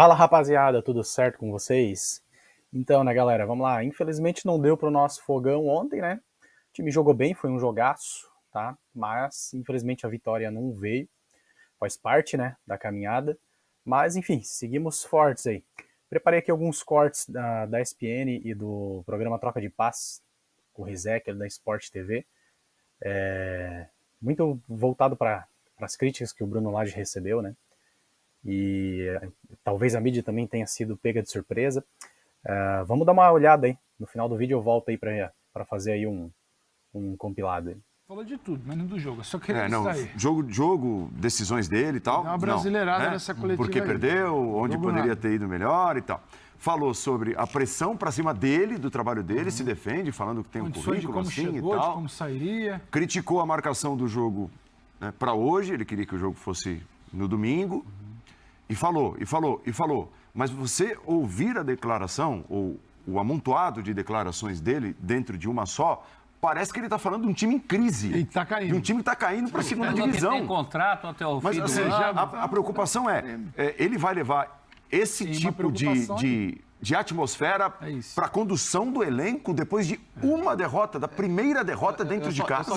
Fala, rapaziada, tudo certo com vocês? Então, né, galera, vamos lá. Infelizmente não deu pro nosso fogão ontem, né? O time jogou bem, foi um jogaço, tá? Mas, infelizmente, a vitória não veio. Faz parte, né, da caminhada. Mas, enfim, seguimos fortes aí. Preparei aqui alguns cortes da ESPN e do programa Troca de Paz, com o Rizek, da Sport TV. Muito voltado para as críticas que o Bruno Lage recebeu, né? E talvez a mídia também tenha sido pega de surpresa. Vamos dar uma olhada aí. No final do vídeo eu volto aí para fazer aí um compilado. Falou de tudo, mas não do jogo. Eu só queria distrair. Jogo, decisões dele e tal. Dá uma brasileirada nessa coletiva. Porque aí. perdeu, onde Jogo poderia nada. ter ido melhor e tal. Falou sobre a pressão para cima dele, do trabalho dele, se defende, falando que tem um Condições de currículo como assim chegou, e de tal. como sairia. Criticou a marcação do jogo, né, para hoje, ele queria que o jogo fosse no domingo. E falou. Mas você ouvir a declaração, ou o amontoado de declarações dele dentro de uma só, parece que ele está falando de um time em crise. E tá caindo. De um time que está caindo para a segunda Tem divisão. contrato até o Mas fim do assim, ano. a preocupação ele vai levar esse Tem uma tipo preocupação de atmosfera É isso. para a condução do elenco depois de uma derrota, da primeira derrota dentro de casa.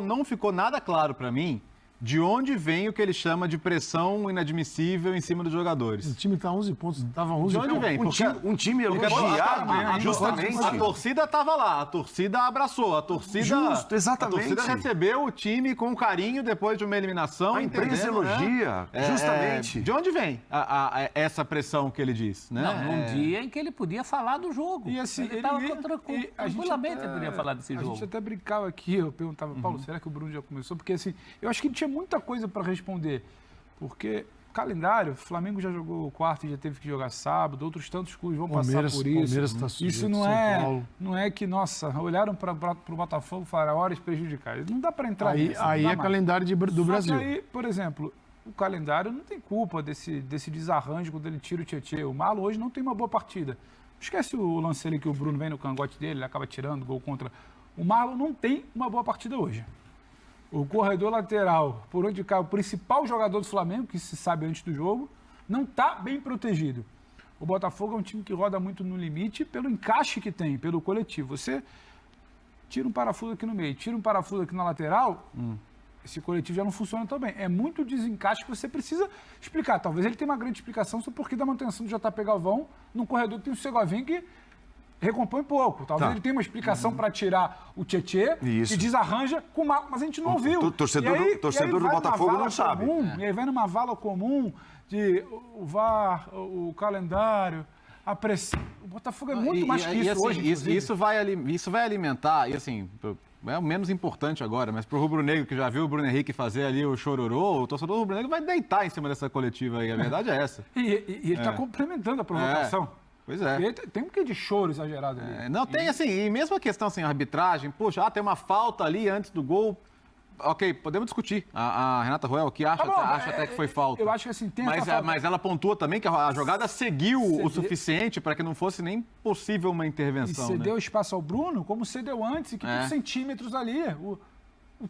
Não ficou nada claro para mim de onde vem o que ele chama de pressão inadmissível em cima dos jogadores. O time tá 11 pontos, tava 11 De onde pontos. vem? Um time elogiado, justamente. A torcida estava lá, a torcida abraçou, a torcida... Justo, exatamente. A torcida recebeu o time com carinho depois de uma eliminação. A imprensa elogia, justamente. De onde vem essa pressão que ele diz? Né? Não, num dia em que ele podia falar do jogo. E assim, ele estava tranquilamente podia falar desse A jogo. gente até brincava aqui, eu perguntava, Paulo, será que o Bruno já começou? Porque assim, eu acho que ele tinha muita coisa para responder. Porque calendário, o Flamengo já jogou quarto e já teve que jogar sábado, outros tantos clubes vão passar por isso. Palmeiras tá sujeito, Isso São não é que, nossa, olharam para o Botafogo e falaram, horas prejudicar. Não dá para entrar Aí, nisso. aí não dá é mais. calendário do Só Brasil. que aí, por exemplo, o calendário não tem culpa desse desarranjo quando ele tira o Tietê. O Marlon hoje não tem uma boa partida. Esquece o lance ali que o Bruno vem no cangote dele, ele acaba tirando gol contra. O Marlon não tem uma boa partida hoje. O corredor lateral, por onde cai o principal jogador do Flamengo, que se sabe antes do jogo, não está bem protegido. O Botafogo é um time que roda muito no limite pelo encaixe que tem, pelo coletivo. Você tira um parafuso aqui no meio, tira um parafuso aqui na lateral, esse coletivo já não funciona tão bem. É muito desencaixe que você precisa explicar. Talvez ele tenha uma grande explicação sobre por que da manutenção do JP Galvão num corredor que tem o Segovinho que recompõe pouco. Talvez ele tenha uma explicação para tirar o Tietê e desarranja com o Marco, mas a gente não ouviu. O torcedor do Botafogo não sabe. E aí vai numa vala comum de o VAR, o calendário, a pressão. O Botafogo é muito mais que isso assim, hoje. Isso vai alimentar, e assim, é o menos importante agora, mas pro rubro-negro que já viu o Bruno Henrique fazer ali o chororô, o torcedor rubro-negro vai deitar em cima dessa coletiva aí, a verdade é essa. E ele está complementando a provocação. Pois é. E tem um quê de choro exagerado ali. Não, tem assim, e mesmo a questão assim, a arbitragem, poxa, tem uma falta ali antes do gol. Ok, podemos discutir. A Renata Roel que acha até que foi falta. Eu acho que assim, tem essa falta. Mas ela pontua também que a jogada seguiu o suficiente para que não fosse nem possível uma E intervenção. cedeu espaço ao Bruno, como cedeu antes, e que por centímetros ali, o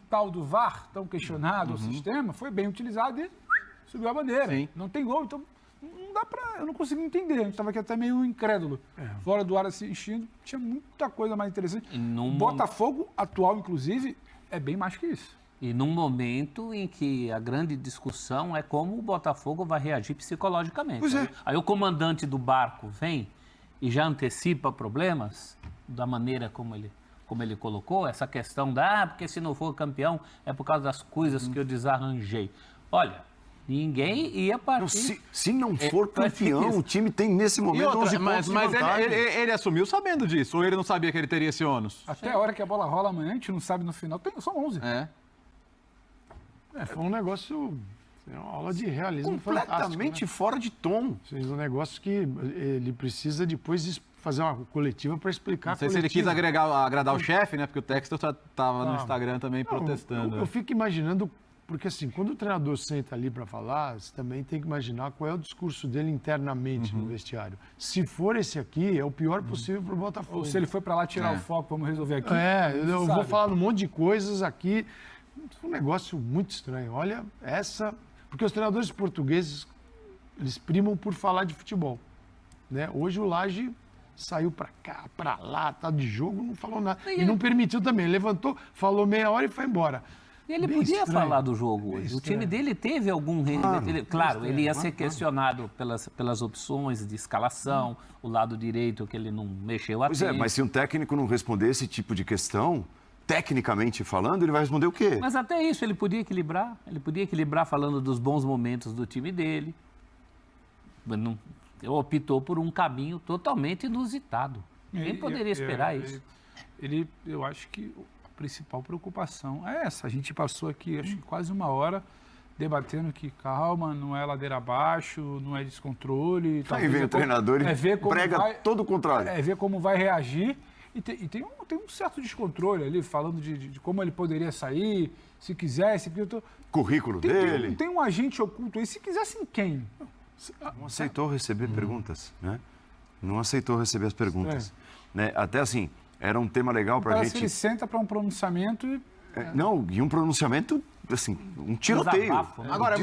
tal do VAR, tão questionado, o sistema, foi bem utilizado e subiu a bandeira. Sim. Não tem gol, então não dá pra... Eu não consigo entender, a gente estava aqui até meio incrédulo. Fora do ar assistindo, tinha muita coisa mais interessante. O Botafogo atual, inclusive, é bem mais que isso. E num momento em que a grande discussão é como o Botafogo vai reagir psicologicamente. Pois é. Aí o comandante do barco vem e já antecipa problemas da maneira como ele colocou, essa questão porque se não for campeão é por causa das coisas que eu desarranjei. Olha, ninguém ia partir... Se não for campeão, o time tem nesse momento 11 pontos de vantagem. ele assumiu sabendo disso, ou ele não sabia que ele teria esse ônus? Até a hora que a bola rola amanhã, a gente não sabe no final. São 11. Foi um negócio, uma aula de realismo Completamente fantástico, fora de tom. né? Um negócio que ele precisa depois fazer uma coletiva para explicar. Não sei se ele quis agradar o chefe, né? Porque o Textor estava no Instagram também protestando. Eu fico imaginando, porque assim, quando o treinador senta ali para falar, você também tem que imaginar qual é o discurso dele internamente no vestiário. Se for esse aqui, é o pior possível para o Botafogo. Ou se ele foi para lá tirar o foco, vamos resolver aqui. Eu vou falar um monte de coisas aqui. Foi um negócio muito estranho. Olha, porque os treinadores portugueses Eles primam por falar de futebol. Né? Hoje o Lage saiu para cá, para lá, tá de jogo, não falou nada. E não permitiu também. Levantou, falou meia hora e foi embora. E ele Bem podia estranho. falar do jogo hoje. O time dele teve algum rendimento. Claro, ele ia ser questionado pelas opções de escalação, o lado direito que ele não mexeu a Pois é, tempo. mas se um técnico não responder esse tipo de questão, tecnicamente falando, ele vai responder o quê? Mas até isso ele podia equilibrar. Ele podia equilibrar falando dos bons momentos do time dele. Mas não, optou por um caminho totalmente inusitado. Quem poderia esperar isso? Eu acho que a principal preocupação é essa. A gente passou aqui, acho que quase uma hora, debatendo que calma, não é ladeira abaixo, não é descontrole. Aí vem o treinador e prega todo o contrário. É ver como vai reagir. E tem um certo descontrole ali, falando de como ele poderia sair, se quisesse. Currículo dele. Tem um agente oculto aí, se quisessem quem? Não aceitou receber perguntas, né? Não aceitou receber as perguntas. Né? Até assim, era um tema legal pra Parece gente... que ele senta para um pronunciamento e... Não, e um pronunciamento, assim, um tiroteio. Desabafo, né? Agora,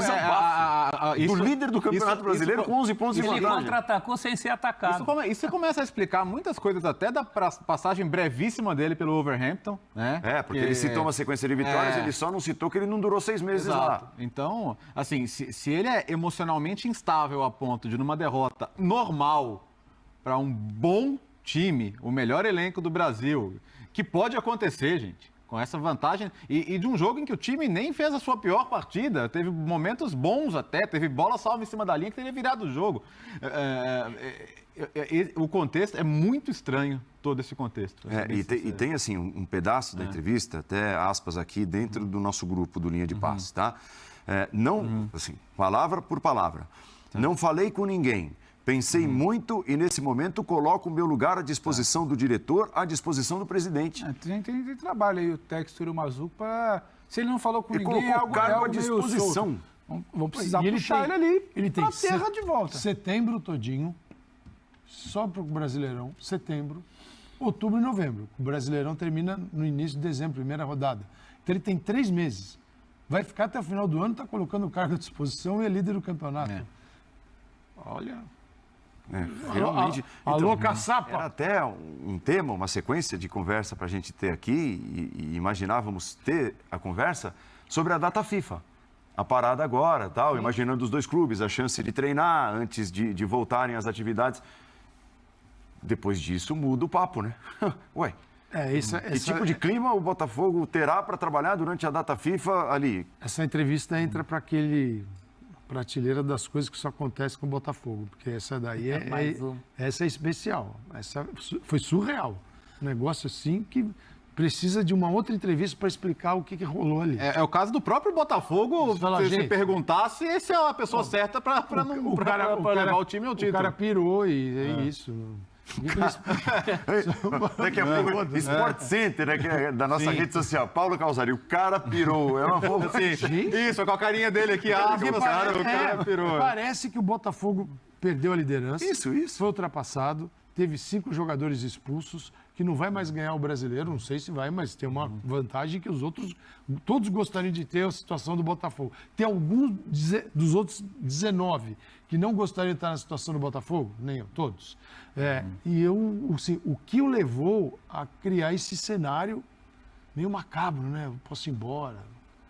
Do líder do Campeonato Brasileiro com 11 pontos de Ele vantagem. contra-atacou sem ser atacado. Isso começa a explicar muitas coisas, até da passagem brevíssima dele pelo Wolverhampton, né? Porque ele citou uma sequência de vitórias, ele só não citou que ele não durou 6 meses Exato. lá. Então, assim, se ele é emocionalmente instável a ponto de, numa derrota normal para um bom time, o melhor elenco do Brasil, que pode acontecer, gente, com essa vantagem, e de um jogo em que o time nem fez a sua pior partida, teve momentos bons até, teve bola salva em cima da linha que teria virado o jogo. O contexto é muito estranho, todo esse contexto. E tem assim, um pedaço da entrevista, até aspas aqui, dentro do nosso grupo do Linha de Passe, tá? Assim, palavra por palavra. Não falei com ninguém. Pensei muito e, nesse momento, coloco o meu lugar à disposição do diretor, à disposição do presidente. Tem trabalho aí, o Textor e o Mazuco, para... Se ele não falou com Ele ninguém, colocou o cargo à disposição. Vão precisar E ele puxar tem- ele ali ele tem pra terra de volta. Setembro todinho, só para o Brasileirão, setembro, outubro e novembro. O Brasileirão termina no início de dezembro, primeira rodada. Então ele tem 3 meses. Vai ficar até o final do ano, está colocando o cargo à disposição e é líder do campeonato. Olha... Realmente. Alô, caçapa! Era até um tema, uma sequência de conversa para a gente ter aqui, e imaginávamos ter a conversa sobre a data FIFA. A parada agora, tal, imaginando os dois clubes, a chance de treinar antes de voltarem às atividades. Depois disso, muda o papo, né? Ué, que tipo de clima o Botafogo terá para trabalhar durante a data FIFA ali? Essa entrevista entra para aquele prateleira das coisas que só acontece com o Botafogo, porque essa daí essa é especial. Essa foi surreal. Um negócio assim que precisa de uma outra entrevista para explicar o que rolou ali. É o caso do próprio Botafogo, se perguntar se esse é a pessoa certa para levar o time ao título. O cara pirou e é isso. Daqui a pouco, Sport Center, né, que é da nossa rede social, Paulo Calzari, o cara pirou. É uma fofa assim. Isso, com a carinha dele aqui, o cara pirou. Parece que o Botafogo perdeu a liderança. Isso. Foi ultrapassado, teve 5 jogadores expulsos, que não vai mais ganhar o Brasileiro, não sei se vai, mas tem uma vantagem que os outros, todos gostariam de ter a situação do Botafogo. Tem alguns dos outros 19 que não gostariam de estar na situação do Botafogo? Nem eu, todos. E assim, o que o levou a criar esse cenário meio macabro, né? Eu posso ir embora,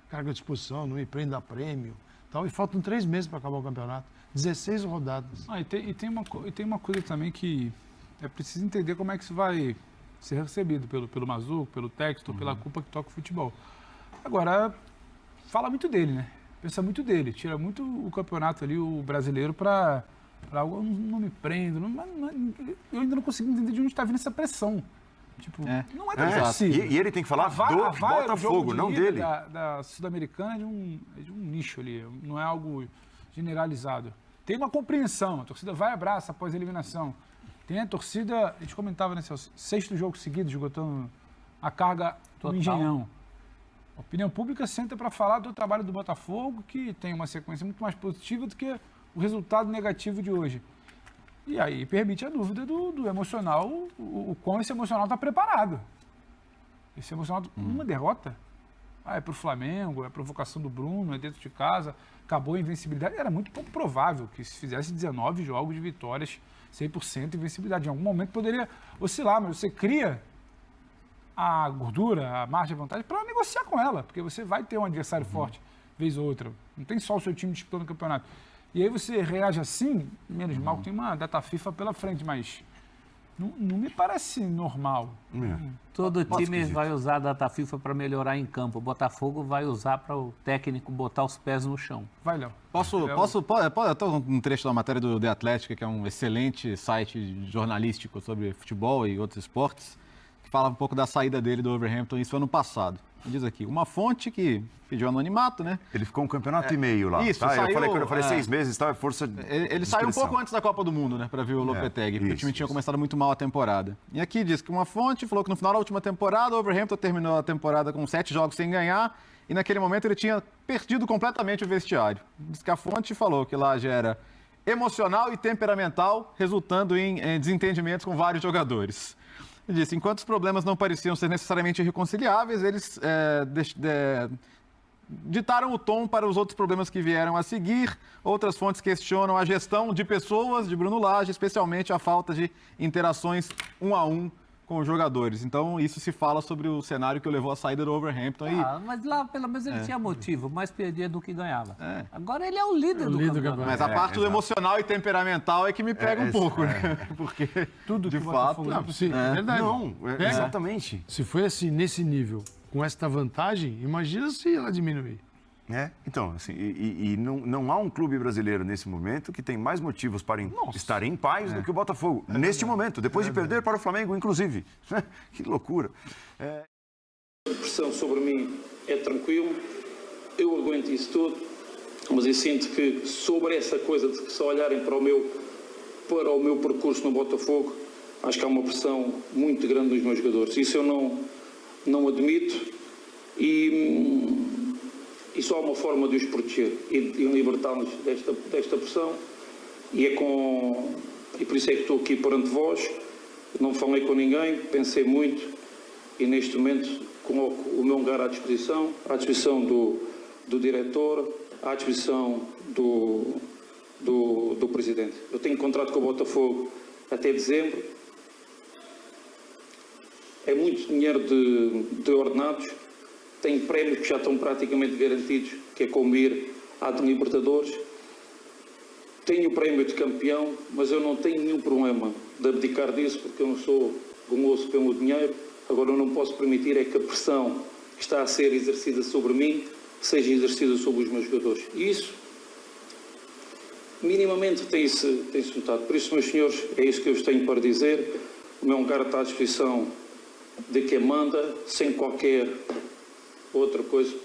carga à disposição, não me prenda a prêmio, tal. E faltam 3 meses para acabar o campeonato. 16 rodadas. E tem uma coisa também que é preciso entender como é que isso vai ser recebido pelo Mazuco, pelo Textor, pela culpa que toca o futebol. Agora, fala muito dele, né? Pensa muito dele, tira muito o campeonato ali, o brasileiro, para algo, não me prendo. Eu ainda não consigo entender de onde está vindo essa pressão. Tipo, não é tão possível. E ele tem que falar do Botafogo, não dele. Da Sul-Americana é de um nicho ali, não é algo generalizado. Tem uma compreensão, a torcida vai e abraça após a eliminação. Tem a torcida, a gente comentava nesse 6º jogo seguido, esgotando a carga do Engenhão. A opinião pública senta para falar do trabalho do Botafogo, que tem uma sequência muito mais positiva do que o resultado negativo de hoje. E aí permite a dúvida do emocional, o quão esse emocional está preparado. Esse emocional, uma derrota, é pro Flamengo, é provocação do Bruno, é dentro de casa, acabou a invencibilidade. Era muito pouco provável que se fizesse 19 jogos de vitórias, 100% de invencibilidade. Em algum momento poderia oscilar, mas você cria a gordura, a margem de vantagem para negociar com ela, porque você vai ter um adversário forte, vez ou outra. Não tem só o seu time disputando o campeonato. E aí você reage assim, menos mal que tem uma data FIFA pela frente, mas não me parece normal. Todo time vai usar a data FIFA para melhorar em campo. O Botafogo vai usar para o técnico botar os pés no chão. Vai, Léo. Estou um trecho da matéria do The Athletic, que é um excelente site jornalístico sobre futebol e outros esportes, que fala um pouco da saída dele do Wolverhampton, isso ano passado. Diz aqui, uma fonte que pediu anonimato, né? Ele ficou um campeonato e meio lá. Isso, tá? saiu, Quando eu falei 6 meses, tá? Força de Ele saiu um pouco antes da Copa do Mundo, né? Para ver o Lopetegui, porque o time tinha começado muito mal a temporada. E aqui diz que uma fonte falou que no final da última temporada, o Wolverhampton terminou a temporada com 7 jogos sem ganhar, e naquele momento ele tinha perdido completamente o vestiário. Diz que a fonte falou que lá já era emocional e temperamental, resultando em desentendimentos com vários jogadores. Ele disse, enquanto os problemas não pareciam ser necessariamente irreconciliáveis, eles ditaram o tom para os outros problemas que vieram a seguir. Outras fontes questionam a gestão de pessoas de Bruno Lage, especialmente a falta de interações 1 a 1 com os jogadores. Então, isso se fala sobre o cenário que o levou à saída do Wolverhampton. Mas lá, pelo menos, ele tinha motivo, mais perdia do que ganhava. Agora ele é o líder do campeonato. Mas a parte do emocional e temperamental é que me pega um pouco, né? Porque, tudo de que fato... Botafogo É verdade. Exatamente. Se foi assim, nesse nível, com esta vantagem, imagina se ela diminuir. Então, assim, não há um clube brasileiro nesse momento que tem mais motivos para estar em paz do que o Botafogo. Neste momento, depois de perder para o Flamengo, inclusive. Que loucura. A pressão sobre mim é tranquilo, eu aguento isso tudo, mas eu sinto que sobre essa coisa de que só olharem para o meu percurso no Botafogo, acho que há uma pressão muito grande dos meus jogadores. Isso eu não admito e só há uma forma de os proteger e libertar-nos desta pressão e por isso é que estou aqui perante vós. Não falei com ninguém, pensei muito e neste momento coloco o meu lugar à disposição do diretor, à disposição do presidente. Eu tenho contrato com o Botafogo até dezembro, é muito dinheiro de ordenados. Tenho prémios que já estão praticamente garantidos, que é como ir à de Libertadores. Tenho o prémio de campeão, mas eu não tenho nenhum problema de abdicar disso, porque eu não sou guloso pelo dinheiro. Agora, eu não posso permitir é que a pressão que está a ser exercida sobre mim seja exercida sobre os meus jogadores. E isso, minimamente, tem-se notado. Por isso, meus senhores, é isso que eu vos tenho para dizer. O meu lugar está à disposição de quem manda, sem qualquer outra coisa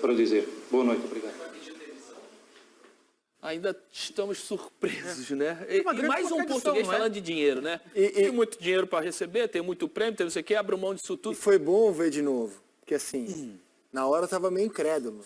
para dizer. Boa noite, obrigado. Ainda estamos surpresos, né? E mais um português falando de dinheiro, né? Tem muito dinheiro para receber, tem muito prêmio, tem não sei o quê, abre mão disso tudo. E foi bom ver de novo, porque assim, na hora eu tava meio incrédulo.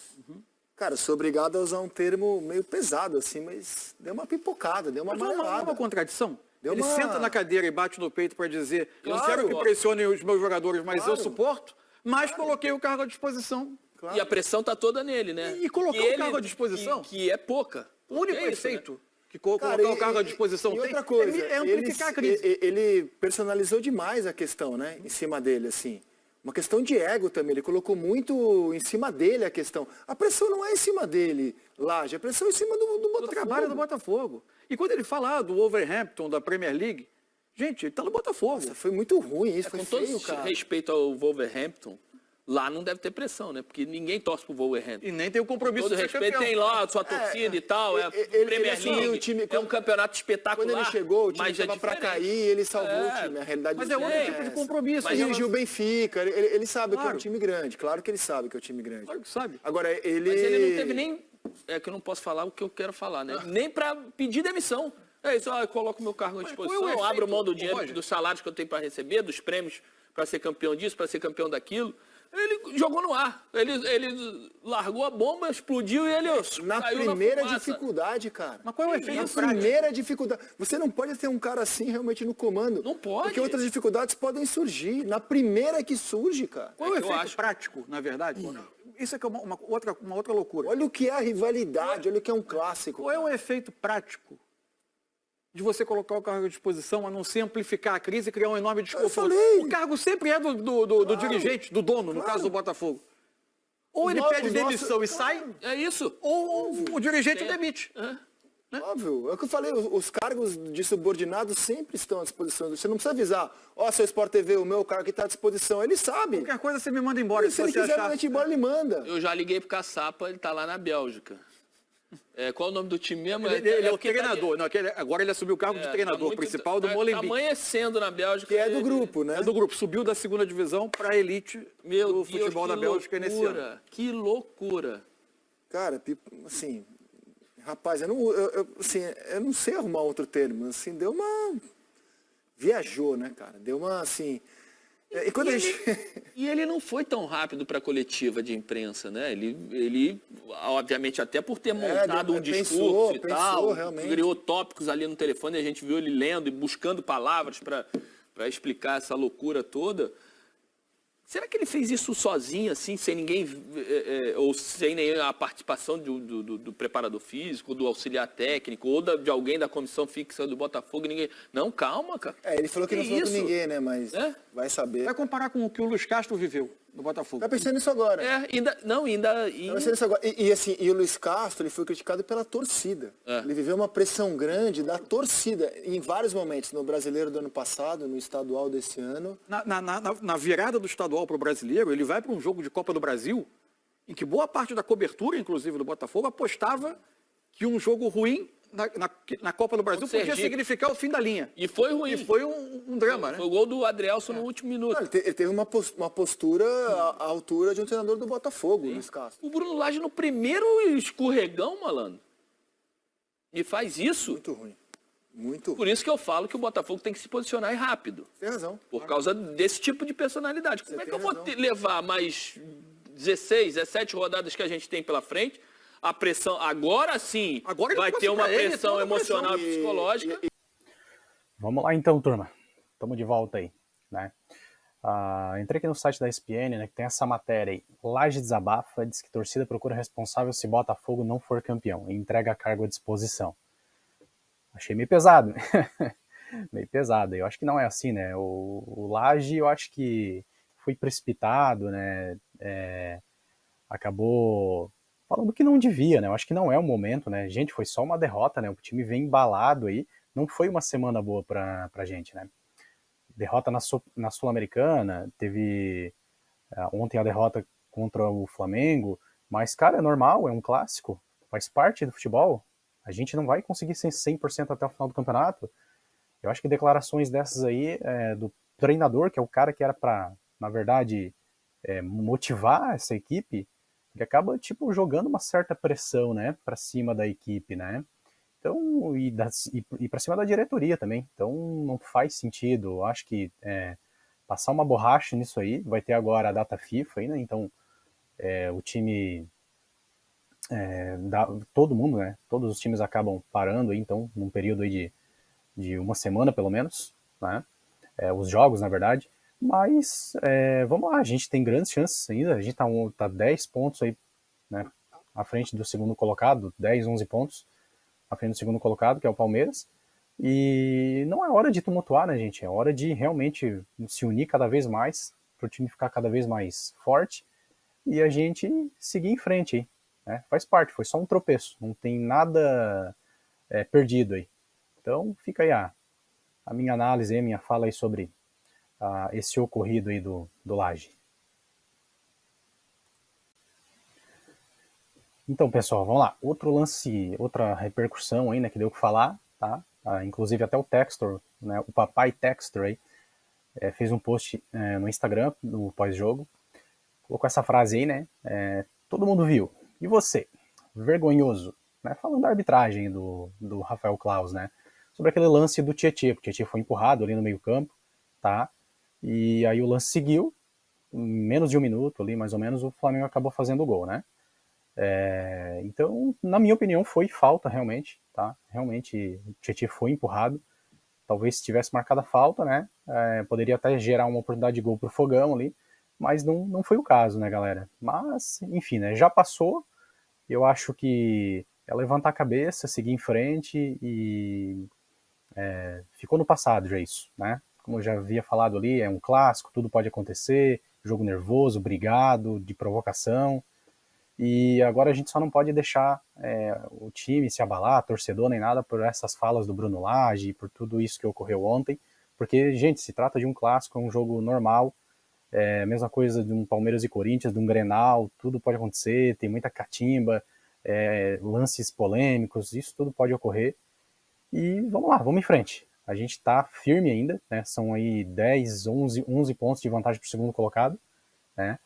Cara, sou obrigado a usar um termo meio pesado, assim, mas deu uma pipocada, deu uma Não é uma contradição? Deu Ele uma... senta na cadeira e bate no peito para dizer, eu não Claro. quero que pressionem os meus jogadores, mas eu Claro. suporto, mas coloquei o cargo à disposição. E a pressão está toda nele, né? E colocar Que o cargo à disposição? Que é pouca. O único É isso, efeito né? que colocar Cara, o cargo à disposição e tem outra coisa, é amplificar a crise. ele personalizou demais a questão, né, em cima dele, assim. Uma questão de ego também, ele colocou muito em cima dele a questão. A pressão não é em cima dele, Lage, a pressão é em cima do Botafogo. Do trabalho do Botafogo. E quando ele fala do Wolverhampton, da Premier League, gente, ele tá no Botafogo. Nossa, foi muito ruim isso, foi Com todo feio, cara. respeito ao Wolverhampton, lá não deve ter pressão, né? Porque ninguém torce pro Wolverhampton. E nem tem o compromisso Todo de ser respeito, campeão. tem lá a sua torcida e tal, é ele Premier assumiu League, o time é um campeonato espetacular. Quando ele chegou, o time mas é estava para diferente. cair, ele salvou o time. A realidade Mas do é time outro tipo de essa. compromisso. Ele Mas dirigiu o Benfica, ele sabe que é Claro. um time grande. Claro que ele sabe que é um time grande. Claro que sabe. Agora, ele... Mas ele não teve nem... É que eu não posso falar o que eu quero falar, né? Nem para pedir demissão. É isso, eu coloco meu cargo à Mas disposição, qual é o eu abro mão do efeito, dinheiro, Roger? dos salários que eu tenho para receber, dos prêmios para ser campeão disso, para ser campeão daquilo. Ele jogou no ar. Ele largou a bomba, explodiu e ele Na caiu primeira fumaça. dificuldade, cara. Mas qual é o efeito Na prático? primeira dificuldade. Você não pode ter um cara assim realmente no comando. Não pode. Porque outras dificuldades podem surgir. Na primeira que surge, cara. Qual é o que eu efeito acho- prático, na verdade? isso é que é uma outra loucura. Olha o que é a rivalidade, olha o que é um clássico. Qual é o efeito prático de você colocar o cargo à disposição, a não ser amplificar a crise e criar um enorme desconforto? falei. O cargo sempre é do dirigente, do dono, no caso do Botafogo. Ou ele pede demissão e sai, É isso. ou o dirigente demite. Óbvio, é o que eu falei, os cargos de subordinados sempre estão à disposição. Você não precisa avisar, seu Sport TV, o meu cargo que está à disposição. Ele sabe. Qualquer coisa você me manda embora. Se ele quiser mandar te embora, ele manda. Eu já liguei pro Caçapa, ele tá lá na Bélgica. Qual o nome do time mesmo? Ele é o porque treinador. Não, agora ele assumiu o cargo de treinador principal do Molenbeek. Tá amanhecendo na Bélgica. Que é do grupo, né? É do grupo. Subiu da segunda divisão para a elite do futebol da Bélgica nesse ano. Que loucura. Cara, assim, rapaz, eu não sei arrumar outro termo. Assim, deu uma... Viajou, né, cara? Deu uma, assim... E ele não foi tão rápido para a coletiva de imprensa, né? Ele, obviamente, até por ter montado um discurso e tal, realmente. criou tópicos ali no telefone, a gente viu ele lendo e buscando palavras para explicar essa loucura toda. Será que ele fez isso sozinho, assim, sem ninguém, ou sem nenhuma participação do preparador físico, do auxiliar técnico, ou de alguém da comissão fixa do Botafogo? Ninguém... Não, calma, cara. Ele falou que não falou com ninguém, né? Mas vai saber. Vai comparar com o que o Luiz Castro viveu no Botafogo. Tá pensando nisso agora. Tá pensando nisso agora. E o Luiz Castro, ele foi criticado pela torcida. Ele viveu uma pressão grande da torcida em vários momentos. No Brasileiro do ano passado, no Estadual desse ano. Na virada do Estadual para o Brasileiro, ele vai para um jogo de Copa do Brasil, em que boa parte da cobertura, inclusive do Botafogo, apostava que um jogo ruim na Copa do Brasil podia significar o fim da linha. E foi ruim. E foi um drama, né? Foi o gol do Adrielson no último minuto. Ele teve uma postura à altura de um treinador do Botafogo, Luiz Castro. O Bruno Lage no primeiro escorregão, malandro. E faz isso. Muito ruim. Muito ruim. Por isso que eu falo que o Botafogo tem que se posicionar rápido. Tem razão. Por causa desse tipo de personalidade. Como é que eu vou levar mais 16, 17 rodadas que a gente tem pela frente? A pressão, agora sim, vai ter uma pressão emocional e psicológica. Vamos lá então, turma. Estamos de volta aí, né? Entrei aqui no site da ESPN, né, que tem essa matéria aí. Laje desabafa, diz que torcida procura responsável se Botafogo não for campeão e entrega cargo à disposição. Achei meio pesado. Meio pesado. Eu acho que não é assim, né? O Laje, eu acho que foi precipitado, né? Acabou falando que não devia, né? Eu acho que não é o momento, né? Gente, foi só uma derrota, né? O time vem embalado aí. Não foi uma semana boa pra gente, né? Derrota na Sul-Americana, teve ontem a derrota contra o Flamengo, mas, cara, é normal, é um clássico, faz parte do futebol. A gente não vai conseguir ser 100% até o final do campeonato. Eu acho que declarações dessas aí do treinador, que é o cara que era pra, na verdade, motivar essa equipe, que acaba, tipo, jogando uma certa pressão, né, pra cima da equipe, né? Então, e para cima da diretoria também. Então, não faz sentido. Eu acho que passar uma borracha nisso aí. Vai ter agora a data FIFA aí, né? Então, o time... todo mundo, né? Todos os times acabam parando aí, então, num período aí de uma semana, pelo menos, né? Os jogos, na verdade. Mas, vamos lá, a gente tem grandes chances ainda. A gente tá 10 pontos aí, né? À frente do segundo colocado, 10, 11 pontos. À frente do segundo colocado, que é o Palmeiras, e não é hora de tumultuar, né, gente? É hora de realmente se unir cada vez mais, para o time ficar cada vez mais forte, e a gente seguir em frente aí, né? Faz parte, foi só um tropeço, não tem nada perdido aí. Então, fica aí a minha análise, a minha fala aí sobre esse ocorrido aí do Laje. Então, pessoal, vamos lá. Outro lance, outra repercussão aí, né, que deu o que falar, tá? Inclusive até o Textor, né, o papai Textor aí, fez um post no Instagram, no pós-jogo, colocou essa frase aí, né, todo mundo viu. E você? Vergonhoso. Né, falando da arbitragem do Rafael Claus, né, sobre aquele lance do Tietê, porque o Tietê foi empurrado ali no meio campo, tá? E aí o lance seguiu, em menos de um minuto ali, mais ou menos, o Flamengo acabou fazendo o gol, né? Então, na minha opinião, foi falta realmente, tá? Realmente, o Tietê foi empurrado. Talvez se tivesse marcado a falta, né? Poderia até gerar uma oportunidade de gol pro Fogão ali, mas não foi o caso, né, galera? Mas, enfim, né, já passou. Eu acho que é levantar a cabeça, seguir em frente e ficou no passado já isso, né? Como eu já havia falado ali, é um clássico, tudo pode acontecer, jogo nervoso, brigado, de provocação, e agora a gente só não pode deixar o time se abalar, torcedor nem nada, por essas falas do Bruno Lage, por tudo isso que ocorreu ontem, porque, gente, se trata de um clássico, é um jogo normal, é a mesma coisa de um Palmeiras e Corinthians, de um Grenal, tudo pode acontecer, tem muita catimba, lances polêmicos, isso tudo pode ocorrer, e vamos lá, vamos em frente. A gente está firme ainda, né? São aí 10, 11 pontos de vantagem para o segundo colocado, né?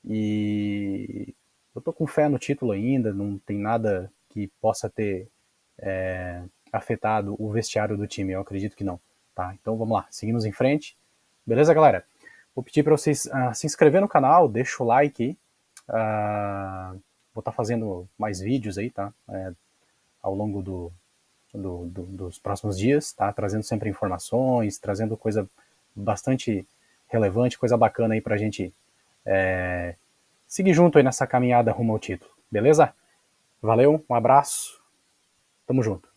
E eu tô com fé no título ainda, não tem nada que possa ter afetado o vestiário do time, eu acredito que não. Tá? Então vamos lá, seguimos em frente. Beleza, galera? Vou pedir para vocês se inscrever no canal, deixa o like aí. Vou estar fazendo mais vídeos aí, tá? Ao longo dos próximos dias, tá? Trazendo sempre informações, trazendo coisa bastante relevante, coisa bacana aí pra gente seguir junto aí nessa caminhada rumo ao título, beleza? Valeu, um abraço, tamo junto.